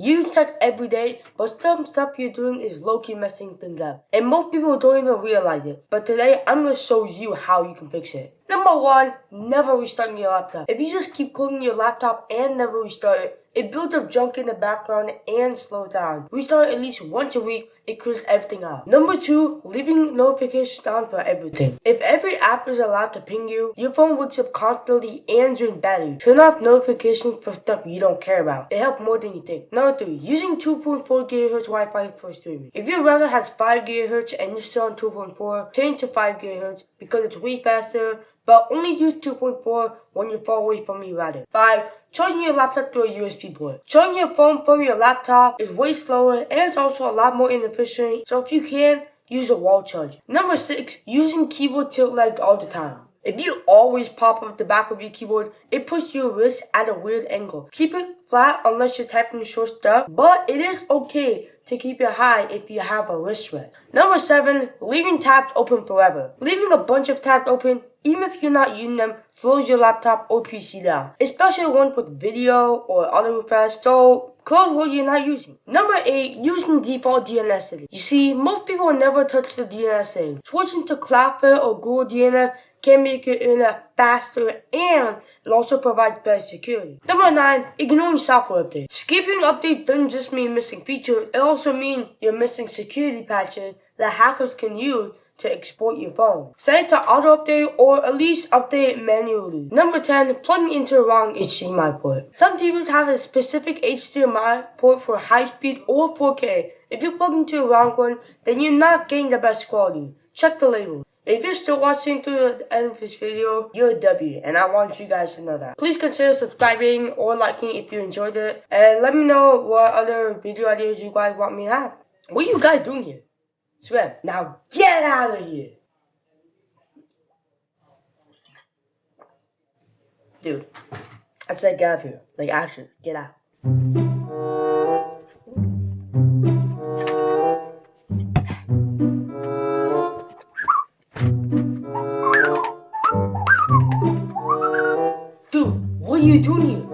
You check every day, but some stuff you're doing is low-key messing things up. And most people don't even realize it. But today, I'm going to show you how you can fix it. Number 1, never restart your laptop. If you just keep closing your laptop and never restart it, it builds up junk in the background and slows down. Restart at least once a week, it clears everything out. Number 2, leaving notifications on for everything. If every app is allowed to ping you, your phone wakes up constantly and drains battery. Turn off notifications for stuff you don't care about. It helps more than you think. Number 3, using 2.4 GHz Wi-Fi for streaming. If your router has 5 GHz and you're still on 2.4, change to 5 GHz because it's way faster, but only use 2.4 when you're far away from your router. 5, charging your laptop through a USB port. Charging your phone from your laptop is way slower and it's also a lot more inefficient, so if you can, use a wall charger. Number 6, using keyboard tilt leg all the time. If you always pop up the back of your keyboard, it puts your wrist at a weird angle. Keep it flat unless you're typing short stuff, but it is okay to keep it high if you have a wrist rest. Number 7, leaving tabs open forever. Leaving a bunch of tabs open, even if you're not using them, slows your laptop or PC down, especially ones with video or auto refresh, so close what you're not using. Number 8, using default DNS settings. You see, most people never touch the DNS settings. Switching to Cloudflare or Google DNS can make your internet faster and it also provides better security. Number 9, ignoring software updates. Skipping updates doesn't just mean missing features, it also means you're missing security patches that hackers can use to exploit your phone. Set it to auto update or at least update it manually. Number 10, plugging into the wrong HDMI port. Some TVs have a specific HDMI port for high speed or 4K. If you plug into the wrong one, then you're not getting the best quality. Check the label. If you're still watching through the end of this video, you're a W, and I want you guys to know that. Please consider subscribing or liking if you enjoyed it, and let me know what other video ideas you guys want me to have. What are you guys doing here? Swear, now get out of here! Dude, I said get out of here. Like, action, get out. 2, what are you doing here?